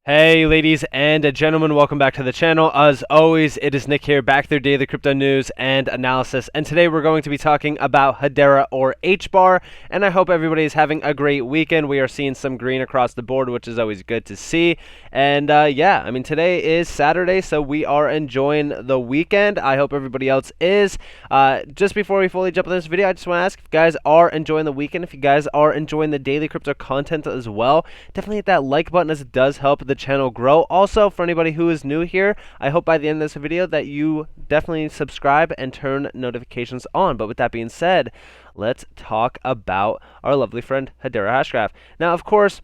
Hey ladies and gentlemen, welcome back to the channel. As always, it is Nick here, back with your daily crypto news and analysis. And today we're going to be talking about Hedera or Hbar, and I hope everybody is having a great weekend. We are seeing some green across the board, which is always good to see. And yeah, I mean, today is Saturday, so we are enjoying the weekend. I hope everybody else is. Just before we fully jump into this video, I just want to ask if you guys are enjoying the weekend, if you guys are enjoying the daily crypto content as well, definitely hit that like button as it does help the channel grow. Also, for anybody who is new here, I hope by the end of this video that you definitely subscribe and turn notifications on. But with that being said, let's talk about our lovely friend Hedera Hashgraph. Now, of course,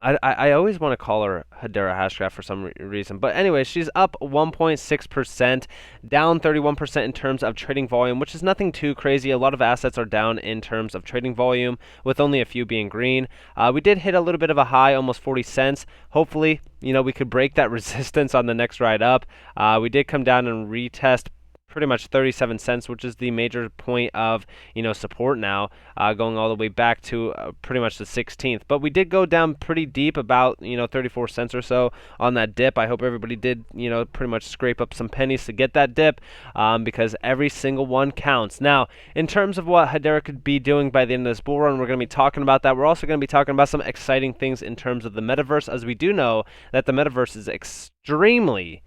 I always want to call her Hedera Hashgraph for some reason. But anyway, she's up 1.6%, down 31% in terms of trading volume, which is nothing too crazy. A lot of assets are down in terms of trading volume, with only a few being green. We did hit a little bit of a high, almost 40 cents. Hopefully, we could break that resistance on the next ride up. We did come down and retest pretty much 37 cents, which is the major point of support now, going all the way back to pretty much the 16th. But we did go down pretty deep, about 34 cents or so on that dip. I hope everybody did pretty much scrape up some pennies to get that dip, because every single one counts. Now, in terms of what Hedera could be doing by the end of this bull run, we're going to be talking about that. We're also going to be talking about some exciting things in terms of the metaverse, as we do know that the metaverse is extremely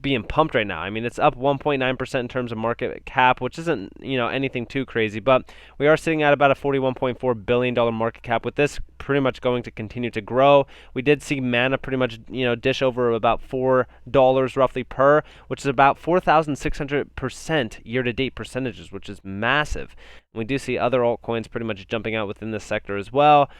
being pumped right now. I mean, it's up 1.9% in terms of market cap, which isn't, anything too crazy, but we are sitting at about a $41.4 billion market cap, with this pretty much going to continue to grow. We did see Mana pretty much, dish over about $4 roughly per, which is about 4,600% year-to-date percentages, which is massive. We do see other altcoins pretty much jumping out within this sector as well.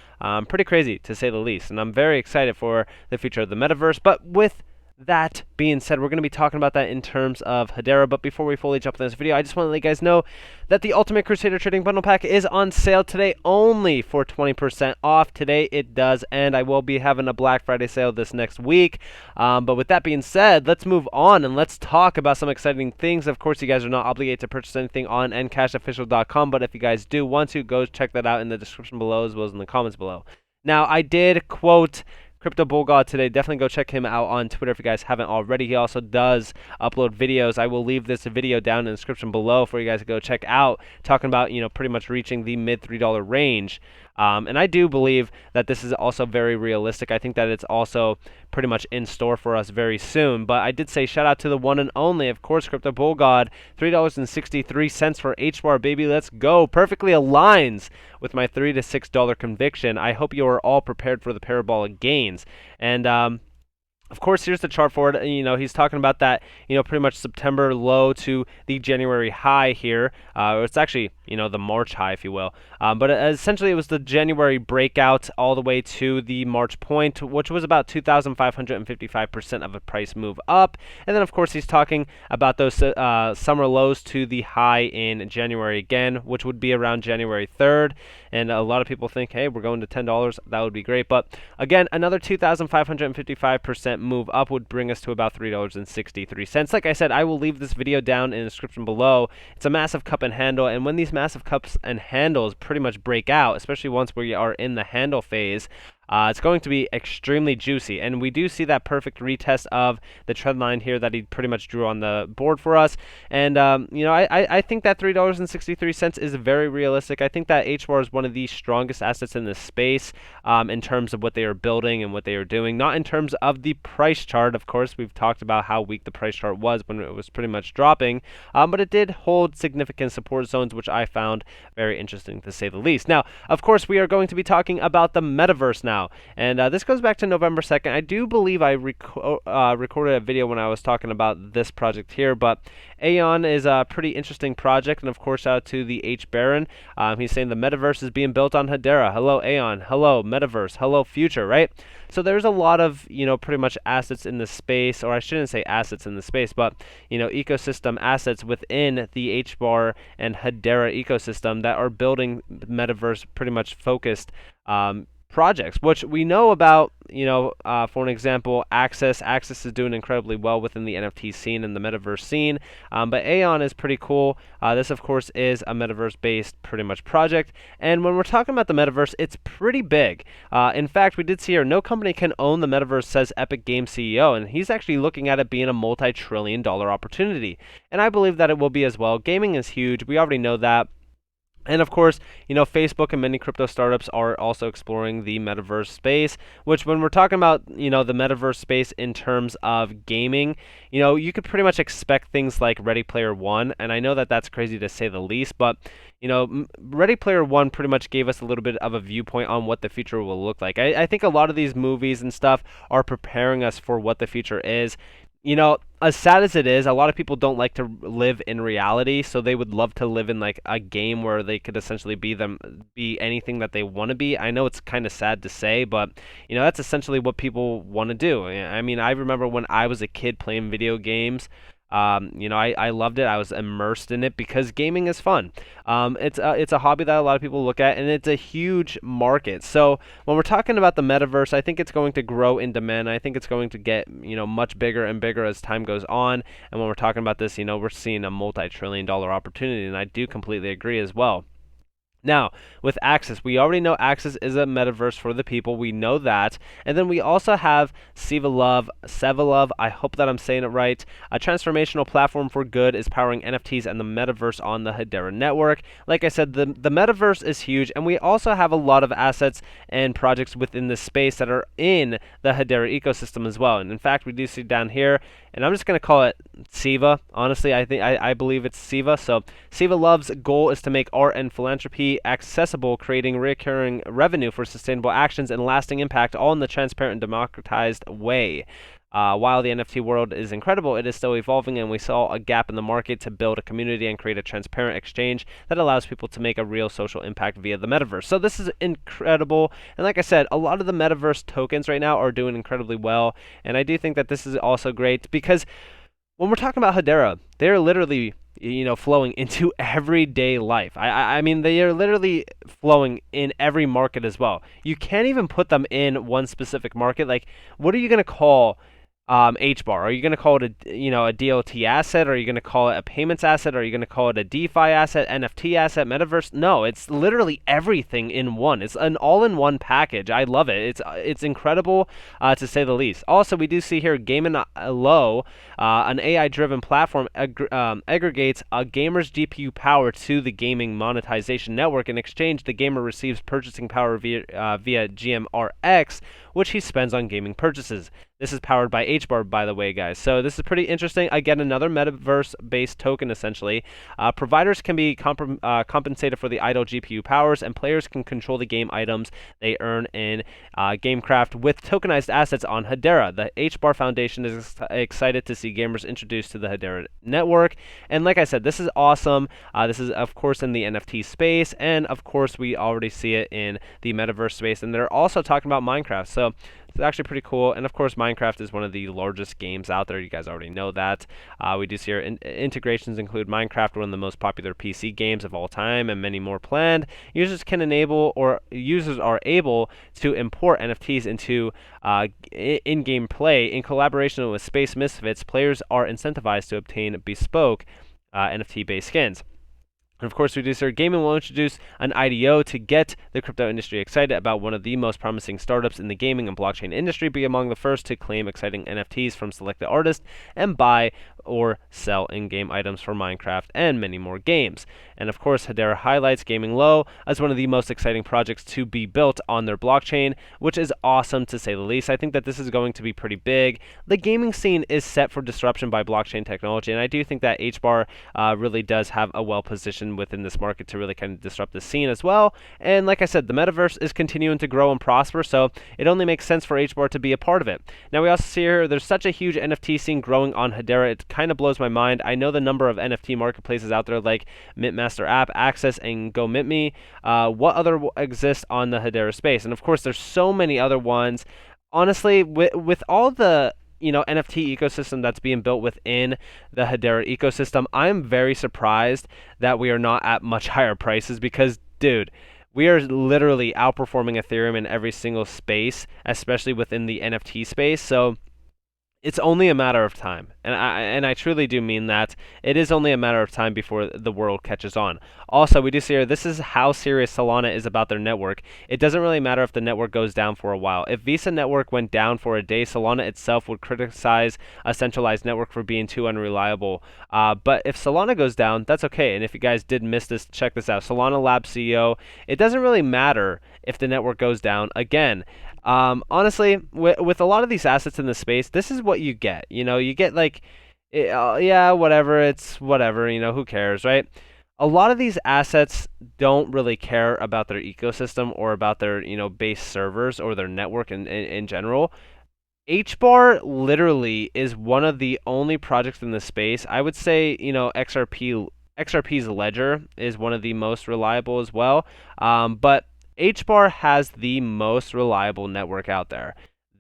Pretty crazy, to say the least, and I'm very excited for the future of the metaverse. But with that being said, we're going to be talking about that in terms of Hedera. But before we fully jump into this video, I just want to let you guys know that the Ultimate Crusader Trading Bundle Pack is on sale today, only for 20% off. Today it does, and I will be having a Black Friday sale this next week. But with that being said, let's move on and let's talk about some exciting things. Of course, you guys are not obligated to purchase anything on NCashOfficial.com, but if you guys do want to, go check that out in the description below as well as in the comments below. Now, I did quote Crypto Bull God today. Definitely go check him out on Twitter if you guys haven't already. He also does upload videos. I will leave this video down in the description below for you guys to go check out, talking about pretty much reaching the mid $3 range. And I do believe that this is also very realistic. I think that it's also pretty much in store for us very soon. But I did say shout out to the one and only, of course, Crypto Bull God. $3.63 for Hbar, baby. Let's go. Perfectly aligns with my $3 to $6 conviction. I hope you are all prepared for the parabolic gains. And of course, here's the chart for it. He's talking about that, pretty much September low to the January high here. It's actually, the March high, if you will. But essentially, it was the January breakout all the way to the March point, which was about 2,555% of a price move up. And then, of course, he's talking about those summer lows to the high in January again, which would be around January 3rd. And a lot of people think, hey, we're going to $10. That would be great. But again, another 2,555% move up would bring us to about $3.63. Like I said, I will leave this video down in the description below. It's a massive cup and handle, and when these massive cups and handles pretty much break out, especially once we are in the handle phase, it's going to be extremely juicy, and we do see that perfect retest of the trend line here that he pretty much drew on the board for us. And I think that $3.63 is very realistic. I think that Hbar is one of the strongest assets in this space, in terms of what they are building and what they are doing. Not in terms of the price chart, of course. We've talked about how weak the price chart was when it was pretty much dropping, but it did hold significant support zones, which I found very interesting, to say the least. Now, of course, we are going to be talking about the metaverse now. And this goes back to November 2nd. I do believe I recorded a video when I was talking about this project here, but Aeon is a pretty interesting project, and of course, shout out to the H Baron. He's saying the metaverse is being built on Hedera. Hello, Aeon. Hello, metaverse. Hello, future, right? So there's a lot of, pretty much assets in the space, or I shouldn't say assets in the space, but, ecosystem assets within the Hbar and Hedera ecosystem that are building metaverse pretty much focused projects, which we know about. For an example, Axis is doing incredibly well within the NFT scene and the metaverse scene. But Aeon is pretty cool. This, of course, is a metaverse-based pretty much project. And when we're talking about the metaverse, it's pretty big. In fact, we did see here, no company can own the metaverse, says Epic Games CEO, and he's actually looking at it being a multi-trillion-dollar opportunity. And I believe that it will be as well. Gaming is huge. We already know that. And of course, Facebook and many crypto startups are also exploring the metaverse space, which when we're talking about, the metaverse space in terms of gaming, you could pretty much expect things like Ready Player One. And I know that that's crazy to say the least, but, Ready Player One pretty much gave us a little bit of a viewpoint on what the future will look like. I think a lot of these movies and stuff are preparing us for what the future is. As sad as it is, a lot of people don't like to live in reality, so they would love to live in like a game where they could essentially be anything that they want to be. I know it's kind of sad to say, but that's essentially what people want to do. I mean, I remember when I was a kid playing video games. I loved it. I was immersed in it because gaming is fun. It's a hobby that a lot of people look at, and it's a huge market. So when we're talking about the metaverse, I think it's going to grow in demand. I think it's going to get much bigger and bigger as time goes on. And when we're talking about this, we're seeing a multi-trillion-dollar opportunity, and I do completely agree as well. Now, with Axis, we already know Axis is a metaverse for the people. We know that. And then we also have SIVA, I hope that I'm saying it right. A transformational platform for good is powering NFTs and the metaverse on the Hedera network. Like I said, the metaverse is huge, and we also have a lot of assets and projects within this space that are in the Hedera ecosystem as well. And in fact, we do see down here, and I'm just going to call it SIVA. Honestly, I believe it's SIVA. So SIVA Love's goal is to make art and philanthropy accessible, creating recurring revenue for sustainable actions and lasting impact, all in the transparent and democratized way. While the NFT world is incredible, it is still evolving, and we saw a gap in the market to build a community and create a transparent exchange that allows people to make a real social impact via the metaverse. So this is incredible, and like I said, a lot of the metaverse tokens right now are doing incredibly well, and I do think that this is also great because when we're talking about Hedera, they're literally flowing into everyday life. I mean, they are literally flowing in every market as well. You can't even put them in one specific market. Like, what are you going to call Hbar? Are you going to call it a DLT asset? Are you going to call it a payments asset? Are you going to call it a DeFi asset, NFT asset, metaverse? No, it's literally everything in one. It's an all-in-one package. I love it. It's incredible to say the least. Also, we do see here Gaming Low, an AI-driven platform aggregates a gamer's GPU power to the gaming monetization network. In exchange, the gamer receives purchasing power via GMRX, which he spends on gaming purchases. This is powered by Hbar, by the way, guys. So this is pretty interesting. Again, another metaverse-based token, essentially. Providers can be compensated for the idle GPU powers, and players can control the game items they earn in GameCraft with tokenized assets on Hedera. The Hbar Foundation is excited to see gamers introduced to the Hedera network. And like I said, this is awesome. This is, of course, in the NFT space, and of course, we already see it in the metaverse space. And they're also talking about Minecraft. So it's actually pretty cool. And of course, Minecraft is one of the largest games out there. You guys already know that. We do see our integrations include Minecraft, one of the most popular PC games of all time, and many more planned. Users are able to import NFTs into in-game play. In collaboration with Space Misfits, players are incentivized to obtain bespoke NFT-based skins. And of course, Reducer Gaming will introduce an IDO to get the crypto industry excited about one of the most promising startups in the gaming and blockchain industry, be among the first to claim exciting NFTs from selected artists and buy or sell in-game items for Minecraft and many more games. And of course, Hedera highlights Gaming Low as one of the most exciting projects to be built on their blockchain, which is awesome to say the least. I think that this is going to be pretty big. The gaming scene is set for disruption by blockchain technology, and I do think that Hbar really does have a well position within this market to really kind of disrupt the scene as well. And like I said, the metaverse is continuing to grow and prosper, so it only makes sense for Hbar to be a part of it. Now we also see here there's such a huge NFT scene growing on Hedera. It kind of blows my mind. I know the number of NFT marketplaces out there like Mintmaster App, Access, and Go Mint Me. What other exists on the Hedera space? And of course, there's so many other ones. Honestly, with all the NFT ecosystem that's being built within the Hedera ecosystem, I'm very surprised that we are not at much higher prices because, dude, we are literally outperforming Ethereum in every single space, especially within the NFT space. So it's only a matter of time, and I truly do mean that. It is only a matter of time before the world catches on. Also, we do see here, this is how serious Solana is about their network. It doesn't really matter if the network goes down for a while. If Visa network went down for a day, Solana itself would criticize a centralized network for being too unreliable. But if Solana goes down, that's okay. And if you guys did miss this, check this out. Solana Labs CEO, it doesn't really matter if the network goes down. Again, honestly, with a lot of these assets in the space, this is what you get. You get like, yeah, whatever, it's whatever, who cares, right? A lot of these assets don't really care about their ecosystem or about their, base servers or their network in general. HBAR literally is one of the only projects in the space. I would say, XRP's ledger is one of the most reliable as well. But HBAR has the most reliable network out there.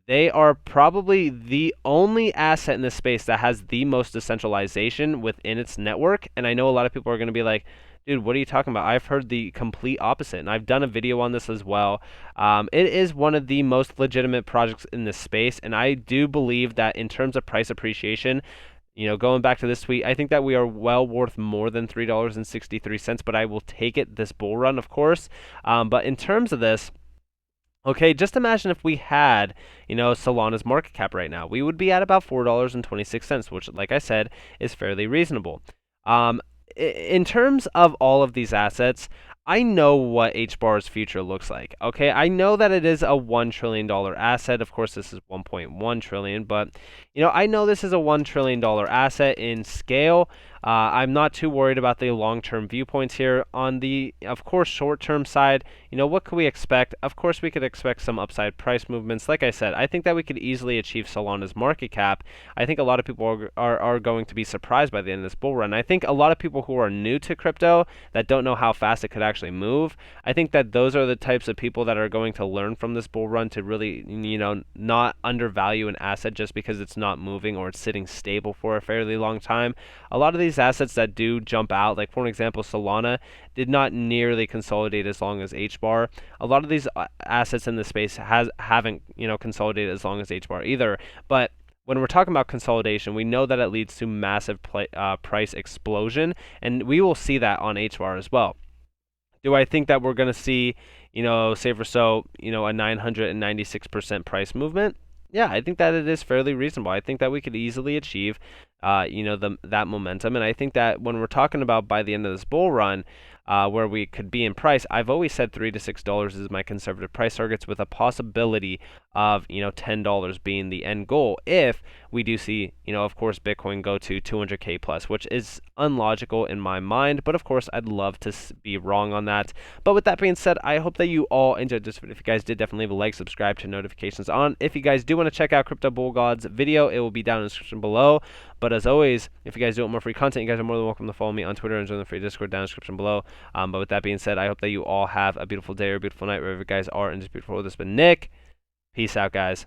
They are probably the only asset in this space that has the most decentralization within its network. And I know a lot of people are going to be like, dude, what are you talking about? I've heard the complete opposite, and I've done a video on this as well. It is one of the most legitimate projects in this space, and I do believe that in terms of price appreciation, going back to this tweet, I think that we are well worth more than $3.63, but I will take it this bull run, of course. But in terms of this, okay, just imagine if we had, Solana's market cap right now. We would be at about $4.26, which, like I said, is fairly reasonable. In terms of all of these assets, I know what HBAR's future looks like. Okay, I know that it is a $1 trillion asset. Of course, this is 1.1 trillion, but I know this is a $1 trillion asset in scale. I'm not too worried about the long-term viewpoints here. On the, of course, short-term side, what could we expect? Of course, we could expect some upside price movements. Like I said, I think that we could easily achieve Solana's market cap. I think a lot of people are going to be surprised by the end of this bull run. I think a lot of people who are new to crypto that don't know how fast it could actually move, I think that those are the types of people that are going to learn from this bull run to really, not undervalue an asset just because it's not moving or it's sitting stable for a fairly long time. A lot of these assets that do jump out, like for example, Solana did not nearly consolidate as long as HBAR. A lot of these assets in the space haven't consolidated as long as HBAR either. But when we're talking about consolidation, we know that it leads to massive price explosion, and we will see that on HBAR as well. Do I think that we're going to see, say for so, a 996% price movement? Yeah, I think that it is fairly reasonable. I think that we could easily achieve, that momentum. And I think that when we're talking about by the end of this bull run, where we could be in price, I've always said $3 to $6 is my conservative price targets, with a possibility of $10 being the end goal if we do see of course Bitcoin go to 200k plus, which is unlogical in my mind, but of course I'd love to be wrong on that. But with that being said, I hope that you all enjoyed this video. If you guys did, definitely leave a like, subscribe, turn notifications on. If you guys do want to check out Crypto Bull God's video, it will be down in the description below. But as always, if you guys do want more free content, you guys are more than welcome to follow me on Twitter and join the free Discord down in the description below. But with that being said, I hope that you all have a beautiful day or a beautiful night wherever you guys are in this beautiful world. This has been Nick. Peace out, guys.